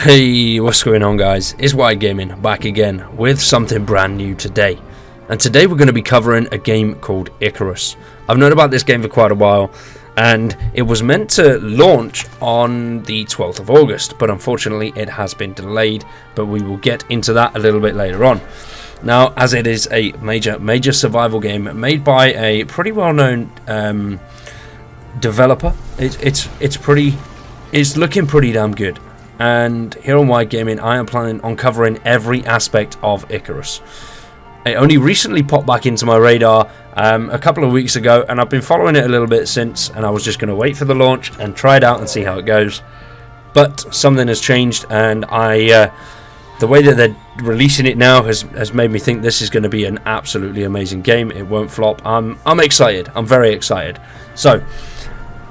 Hey, what's going on, guys? It's White Gaming back again with something brand new today. And today we're going to be covering a game called Icarus. I've known about this game for quite a while, and it was meant to launch on the 12th of August, but unfortunately it has been delayed, but we will get into that a little bit later on. Now, as it is a major survival game made by a pretty well-known developer, it's looking pretty damn good. And here on White Gaming, I am planning on covering every aspect of Icarus. It only recently popped back into my radar a couple of weeks ago, and I've been following it a little bit since, and I was just going to wait for the launch and try it out and see how it goes. But something has changed, and the way that they're releasing it now has made me think this is going to be an absolutely amazing game. It won't flop. I'm excited. I'm very excited. So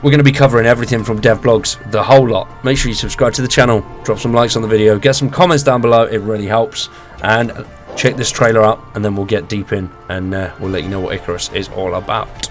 we're going to be covering everything from dev blogs, the whole lot. Make sure you subscribe to the channel, drop some likes on the video, get some comments down below, it really helps. And check this trailer out, and then we'll get deep in, and we'll let you know what Icarus is all about.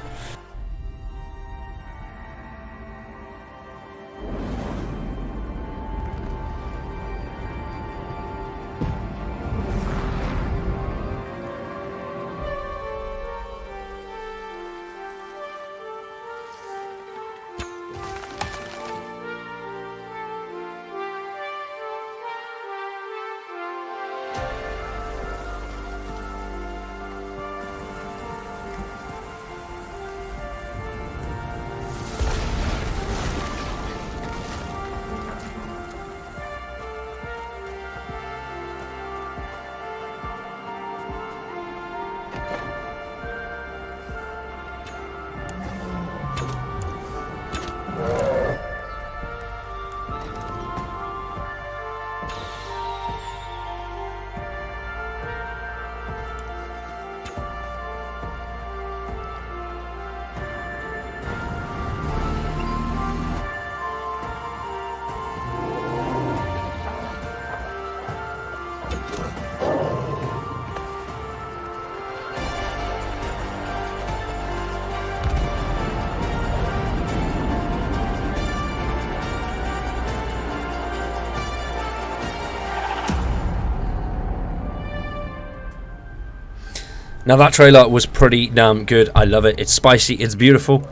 Now, that trailer was pretty damn good. I love it. It's spicy. It's beautiful.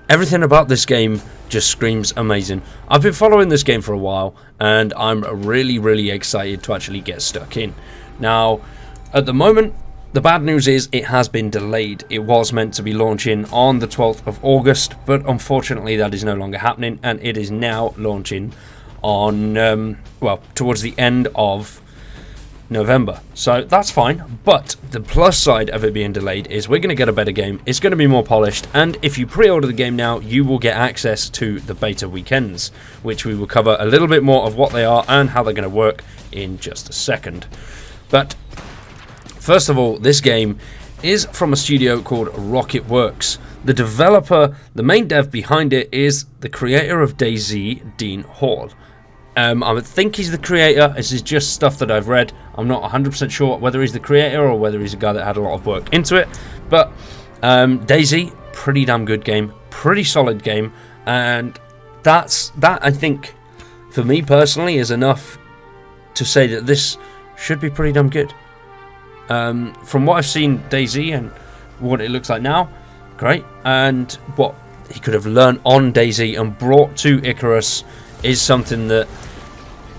Everything about this game just screams amazing. I've been following this game for a while, and I'm really excited to actually get stuck in. Now, at the moment, the bad news is it has been delayed. It was meant to be launching on the 12th of August, but unfortunately that is no longer happening, and it is now launching on, well, towards the end of November. So that's fine, but the plus side of it being delayed is we're going to get a better game. It's going to be more polished, and if you pre-order the game now, you will get access to the beta weekends, which we will cover a little bit more of what they are and how they're going to work in just a second. But first of all, this game is from a studio called Rocketworks. The developer, the main dev behind it, is the creator of DayZ, Dean Hall. I think he's the creator. This is just stuff that I've read. I'm not 100% sure whether he's the creator or whether he's a guy that had a lot of work into it. But DayZ, pretty damn good game, pretty solid game, and that I think, for me personally, is enough to say that this should be pretty damn good. From what I've seen, DayZ and what it looks like now, great, and what he could have learned on DayZ and brought to Icarus is something that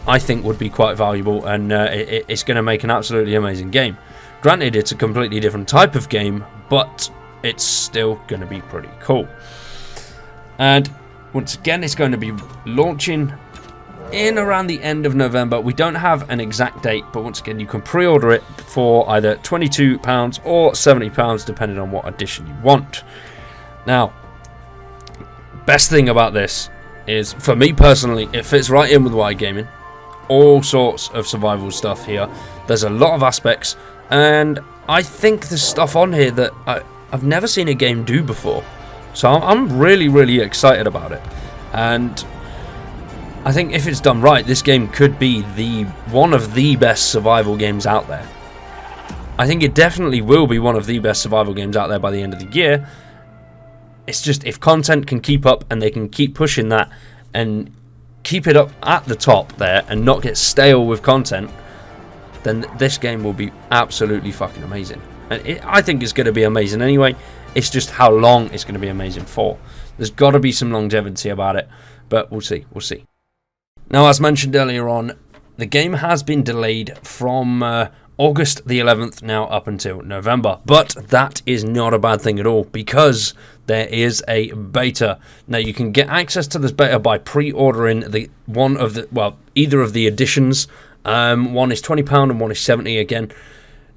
I think would be quite valuable, and it's going to make an absolutely amazing game. Granted, it's a completely different type of game, but it's still going to be pretty cool. And once again, it's going to be launching in around the end of November. We don't have an exact date, but once again, you can pre-order it for either £22 or £70, depending on what edition you want. Now, best thing about this is, for me personally, it fits right in with White Gaming. All sorts of survival stuff here. There's a lot of aspects, and I think there's stuff on here that I've never seen a game do before. So I'm really excited about it, and I think if it's done right, this game could be one of the best survival games out there. I think it definitely will be one of the best survival games out there by the end of the year. It's just, if content can keep up and they can keep pushing that, and keep it up at the top there and not get stale with content, then this game will be absolutely fucking amazing. And I think it's going to be amazing anyway. It's just how long it's going to be amazing for. There's got to be some longevity about it, but we'll see. We'll see. Now, as mentioned earlier on, the game has been delayed from August the 11th now up until November. But that is not a bad thing at all, because there is a beta. Now, you can get access to this beta by pre-ordering either of the editions. One is £20 and one is £70 again.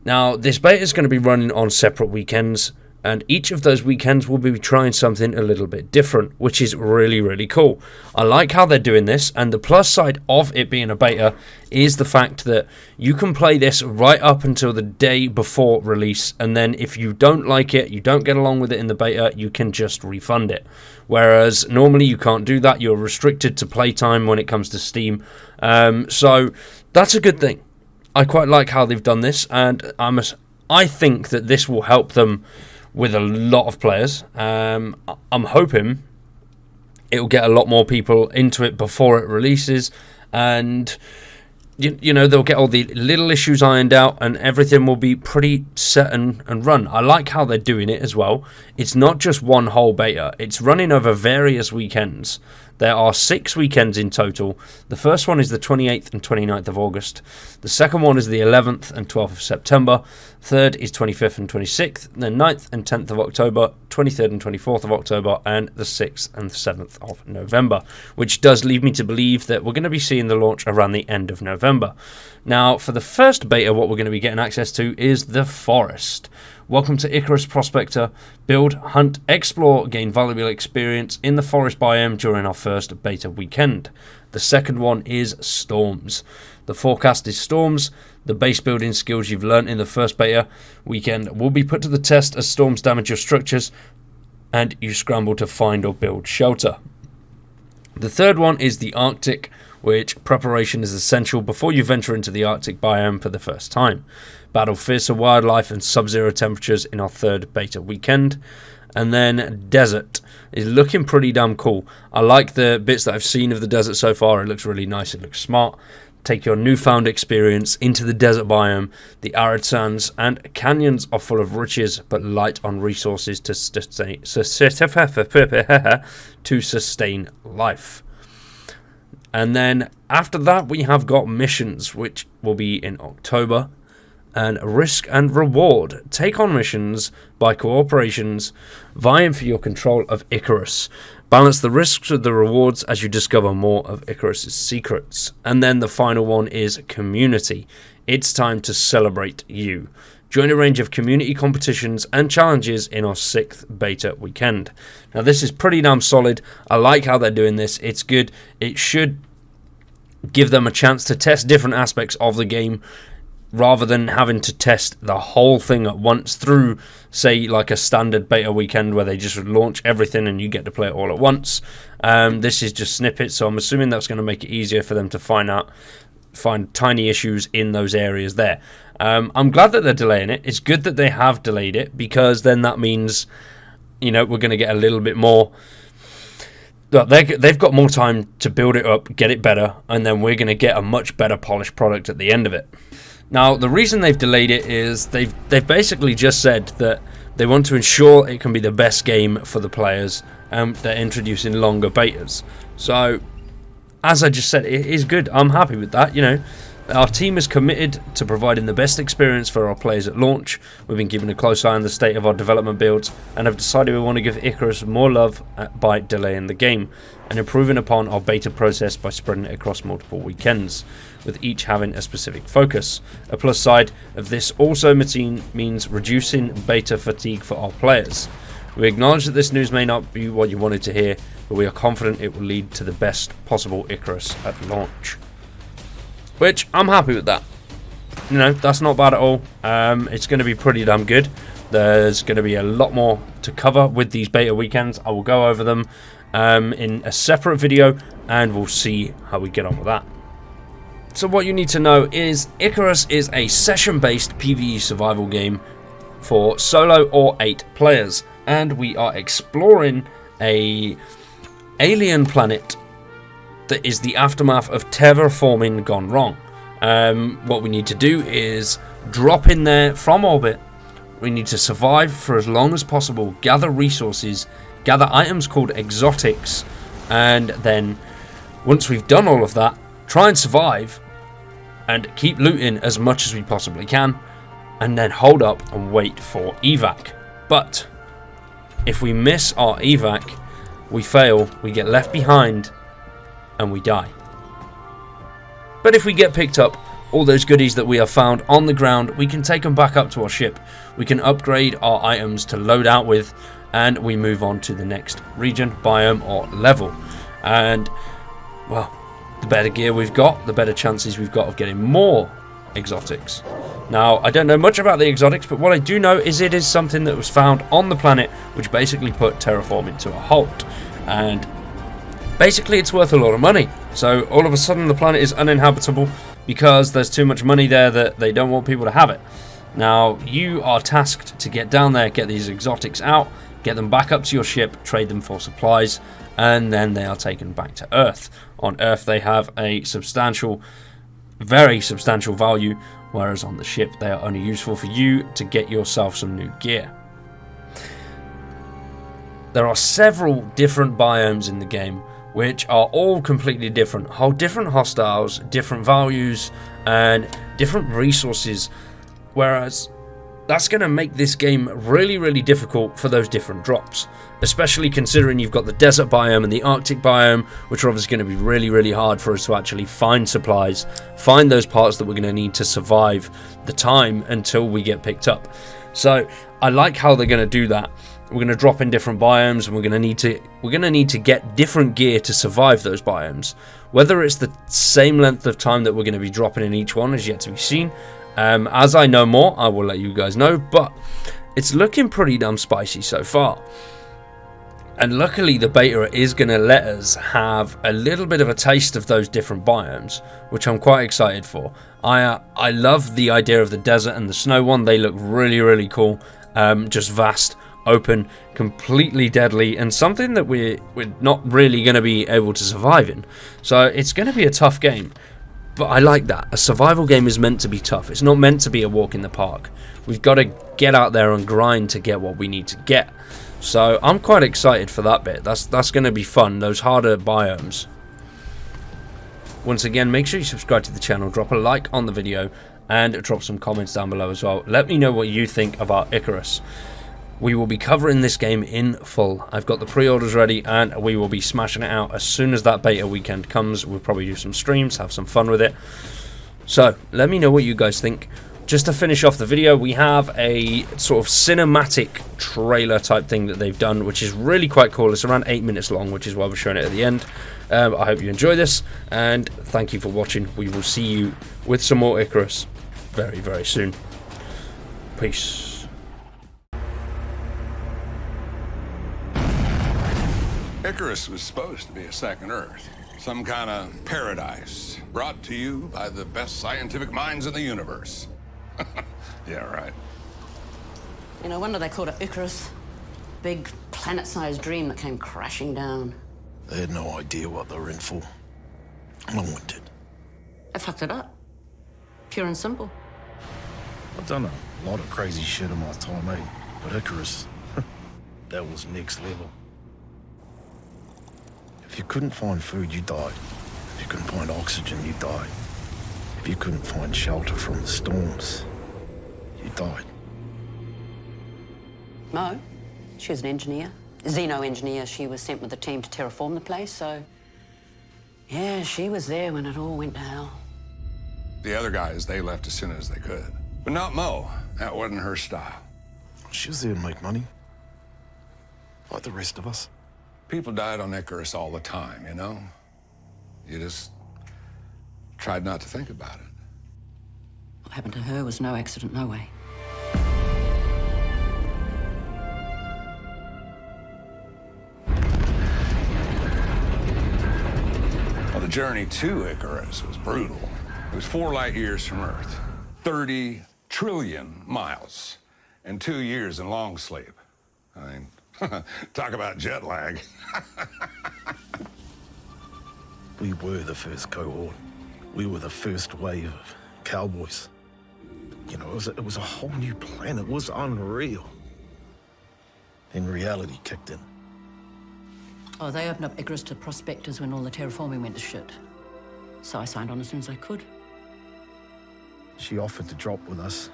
Now, this beta is going to be running on separate weekends, and each of those weekends will be trying something a little bit different, which is really, really cool. I like how they're doing this, and the plus side of it being a beta is the fact that you can play this right up until the day before release, and then if you don't like it, you don't get along with it in the beta, you can just refund it. Whereas normally you can't do that. You're restricted to playtime when it comes to Steam. So that's a good thing. I quite like how they've done this, and I think that this will help them with a lot of players. I'm hoping it will get a lot more people into it before it releases, and you know, they'll get all the little issues ironed out and everything will be pretty set and run. I like how they're doing it as well. It's not just one whole beta, it's running over various weekends. There are 6 weekends in total. The first one is the 28th and 29th of August. The second one is the 11th and 12th of September. Third is 25th and 26th. Then 9th and 10th of October. 23rd and 24th of October. And the 6th and 7th of November. Which does lead me to believe that we're going to be seeing the launch around the end of November. Now, for the first beta, what we're going to be getting access to is the Forest. Welcome to Icarus Prospector. Build, hunt, explore, gain valuable experience in the forest biome during our first beta weekend. The second one is Storms. The forecast is storms. The base building skills you've learnt in the first beta weekend will be put to the test as storms damage your structures and you scramble to find or build shelter. The third one is the Arctic, which preparation is essential before you venture into the Arctic biome for the first time. Battle fiercer wildlife and sub-zero temperatures in our third beta weekend. And then Desert is looking pretty damn cool. I like the bits that I've seen of the desert so far. It looks really nice. It looks smart. Take your newfound experience into the desert biome. The arid sands and canyons are full of riches but light on resources to sustain life. And then after that we have got missions, which will be in October. And risk and reward. Take on missions by cooperations, vying for your control of Icarus. Balance the risks with the rewards as you discover more of Icarus's secrets. And then the final one is community. It's time to celebrate you. Join a range of community competitions and challenges in our 6th beta weekend. Now this is pretty damn solid. I like how they're doing this. It's good. It should give them a chance to test different aspects of the game, rather than having to test the whole thing at once through, say, like a standard beta weekend where they just launch everything and you get to play it all at once. This is just snippets, so I'm assuming that's going to make it easier for them to find tiny issues in those areas there. I'm glad that they're delaying it. It's good that they have delayed it, because then that means, you know, we're going to get a little bit more. They've got more time to build it up, get it better, and then we're going to get a much better polished product at the end of it. Now, the reason they've delayed it is they've basically just said that they want to ensure it can be the best game for the players, and they're introducing longer betas. So, as I just said, it is good. I'm happy with that. You know, our team is committed to providing the best experience for our players at launch. We've been keeping a close eye on the state of our development builds and have decided we want to give Icarus more love by delaying the game and improving upon our beta process by spreading it across multiple weekends, with each having a specific focus. A plus side of this also means reducing beta fatigue for our players. We acknowledge that this news may not be what you wanted to hear, but we are confident it will lead to the best possible Icarus at launch. Which, I'm happy with that. You know, that's not bad at all. It's going to be pretty damn good. There's going to be a lot more to cover with these beta weekends. I will go over them in a separate video, and we'll see how we get on with that. So what you need to know is Icarus is a session-based PvE survival game for solo or 8 players, and we are exploring a alien planet that is the aftermath of terraforming gone wrong. What we need to do is drop in there from orbit. We need to survive for as long as possible, gather resources, gather items called exotics, and then once we've done all of that, try and survive and keep looting as much as we possibly can, and then hold up and wait for evac. But if we miss our evac, we fail, we get left behind, and we die. But if we get picked up, all those goodies that we have found on the ground, we can take them back up to our ship. We can upgrade our items to load out with, and we move on to the next region, biome, or level. And, well, the better gear we've got, the better chances we've got of getting more exotics. Now, I don't know much about the exotics, but what I do know is it is something that was found on the planet, which basically put terraforming to a halt. And basically it's worth a lot of money. So all of a sudden the planet is uninhabitable because there's too much money there that they don't want people to have it. Now, you are tasked to get down there, get these exotics out, get them back up to your ship, trade them for supplies, and then they are taken back to Earth. On Earth they have a substantial, very substantial value, whereas on the ship they are only useful for you to get yourself some new gear. There are several different biomes in the game, which are all completely different. Whole different hostiles, different values, and different resources, whereas that's going to make this game really, really difficult for those different drops, especially considering you've got the desert biome and the Arctic biome, which are obviously going to be really, really hard for us to actually find supplies, find those parts that we're going to need to survive the time until we get picked up. So I like how they're going to do that. We're going to drop in different biomes, and we're going to need to get different gear to survive those biomes. Whether it's the same length of time that we're going to be dropping in each one is yet to be seen. As I know more, I will let you guys know, but it's looking pretty damn spicy so far. And luckily the beta is going to let us have a little bit of a taste of those different biomes, which I'm quite excited for. I love the idea of the desert and the snow one. They look really, really cool. Just vast, open, completely deadly, and something that we're not really going to be able to survive in. So it's going to be a tough game. But I like that. A survival game is meant to be tough. It's not meant to be a walk in the park. We've got to get out there and grind to get what we need to get. So I'm quite excited for that bit. That's going to be fun, those harder biomes. Once again, make sure you subscribe to the channel, drop a like on the video, and drop some comments down below as well. Let me know what you think about Icarus. We will be covering this game in full. I've got the pre-orders ready, and we will be smashing it out as soon as that beta weekend comes. We'll probably do some streams, have some fun with it. So let me know what you guys think. Just to finish off the video, we have a sort of cinematic trailer type thing that they've done, which is really quite cool. It's around 8 minutes long, which is why we're showing it at the end. I hope you enjoy this, and thank you for watching. We will see you with some more Icarus very, very soon. Peace. Icarus was supposed to be a second Earth, some kind of paradise, brought to you by the best scientific minds in the universe. Yeah, right. You know, wonder they called it Icarus. Big, planet-sized dream that came crashing down. They had no idea what they were in for. No one did. They fucked it up. Pure and simple. I've done a lot of crazy shit in my time, eh? But Icarus, that was next level. If you couldn't find food, you died. If you couldn't find oxygen, you died. If you couldn't find shelter from the storms, you died. Mo, she was an engineer. Xeno-engineer. She was sent with the team to terraform the place, so... yeah, she was there when it all went to hell. The other guys, they left as soon as they could. But not Mo. That wasn't her style. She was there to make money. Like the rest of us. People died on Icarus all the time, you know? You just tried not to think about it. What happened to her was no accident, no way. Well, the journey to Icarus was brutal. It was 4 light years from Earth, 30 trillion miles, and 2 years in long sleep. I mean, talk about jet lag. We were the first cohort. We were the first wave of cowboys. You know, it was a whole new planet. It was unreal. Then reality kicked in. Oh, they opened up Icarus to prospectors when all the terraforming went to shit. So I signed on as soon as I could. She offered to drop with us.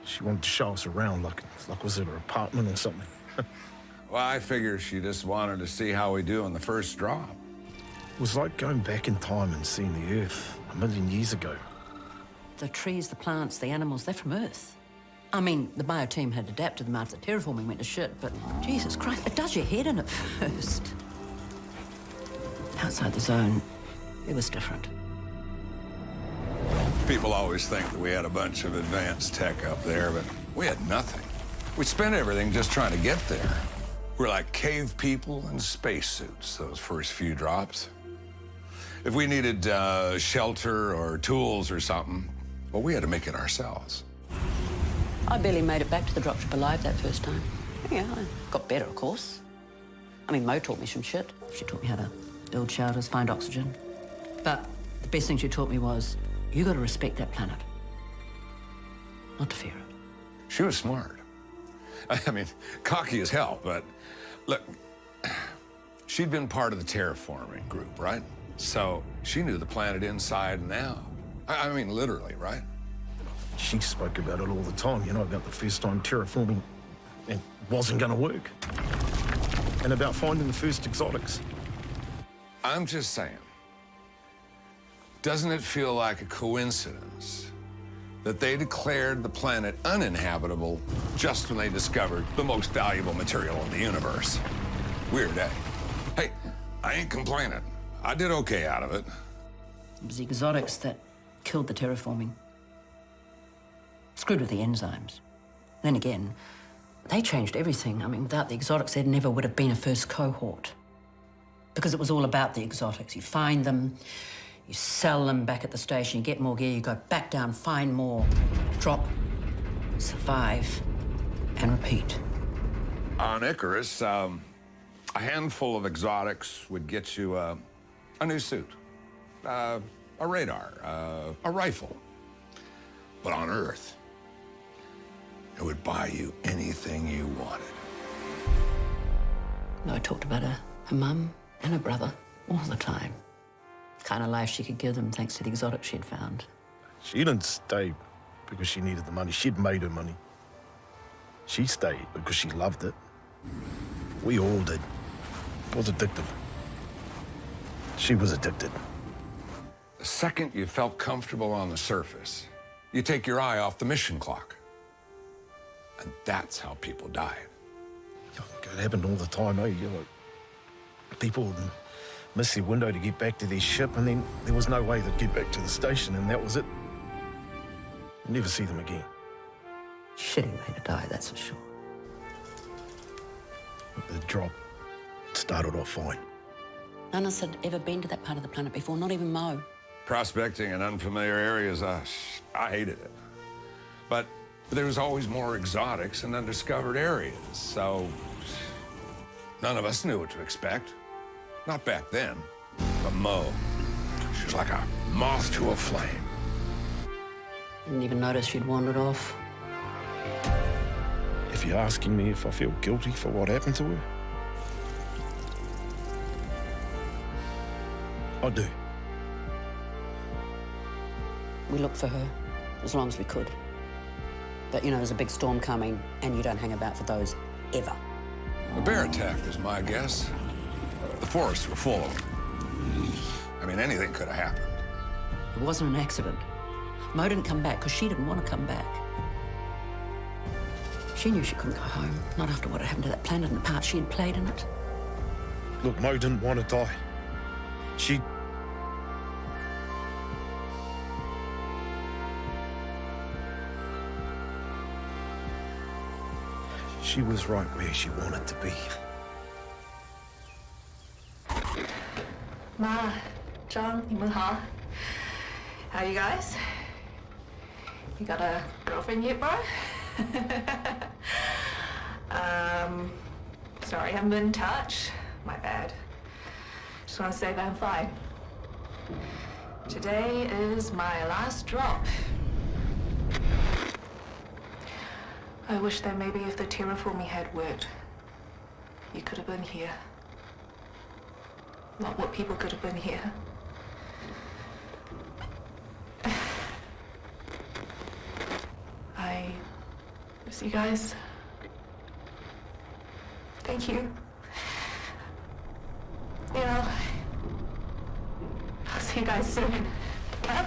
She wanted to show us around like was it her apartment or something. Well, I figure she just wanted to see how we do on the first drop. It was like going back in time and seeing the Earth 1,000,000 years ago. The trees, the plants, the animals, they're from Earth. I mean, the bio team had adapted them after the terraforming went to shit, but Jesus Christ, it does your head in at first. Outside the zone, it was different. People always think that we had a bunch of advanced tech up there, but we had nothing. We spent everything just trying to get there. We're like cave people in spacesuits, those first few drops. If we needed shelter or tools or something, well, we had to make it ourselves. I barely made it back to the dropship alive that first time. Yeah, I got better, of course. I mean, Mo taught me some shit. She taught me how to build shelters, find oxygen. But the best thing she taught me was, you gotta respect that planet. Not to fear it. She was smart. I mean, cocky as hell, but look, she'd been part of the terraforming group, right? So she knew the planet inside and out. I mean, literally, right? She spoke about it all the time, you know, about the first time terraforming it wasn't gonna work. And about finding the first exotics. I'm just saying, doesn't it feel like a coincidence that they declared the planet uninhabitable just when they discovered the most valuable material in the universe? Weird, eh? Hey, I ain't complaining. I did okay out of it. It was the exotics that killed the terraforming. Screwed with the enzymes. Then again, they changed everything. I mean, without the exotics, there never would have been a first cohort. Because it was all about the exotics. You find them, you sell them back at the station, you get more gear, you go back down, find more, drop, survive, and repeat. On Icarus, a handful of exotics would get you a new suit, a radar, a rifle. But on Earth, it would buy you anything you wanted. I talked about her mum and her brother all the time. Kind of life she could give them thanks to the exotics she'd found. She didn't stay because she needed the money. She'd made her money. She stayed because she loved it. We all did. It was addictive. She was addicted. The second you felt comfortable on the surface, you take your eye off the mission clock. And that's how people died. It happened all the time, eh? You know, people would miss their window to get back to their ship, and then there was no way they'd get back to the station, and that was it. You'd never see them again. Shitty way to die, that's for sure. The drop started off fine. None of us had ever been to that part of the planet before, not even Mo. Prospecting in unfamiliar areas, I hated it. But there was always more exotics in undiscovered areas, so none of us knew what to expect. Not back then, but Mo, she was like a moth to a flame. Didn't even notice she'd wandered off. If you're asking me if I feel guilty for what happened to her, I do. We looked for her as long as we could. But, you know, there's a big storm coming, and you don't hang about for those ever. A bear attack is my guess. The forests were full of them. I mean, anything could have happened. It wasn't an accident. Mo didn't come back because she didn't want to come back. She knew she couldn't go home, not after what had happened to that planet and the part she had played in it. Look, Mo didn't want to die. She was right where she wanted to be. Ma, John, 你们好. How you guys? You got a girlfriend yet, bro? Sorry, I haven't been in touch. My bad. Just want to say that I'm fine. Today is my last drop. I wish that maybe if the terraforming had worked, you could have been here. A lot more people could have been here. I miss you guys. Thank you. You know, I'll see you guys soon. Huh?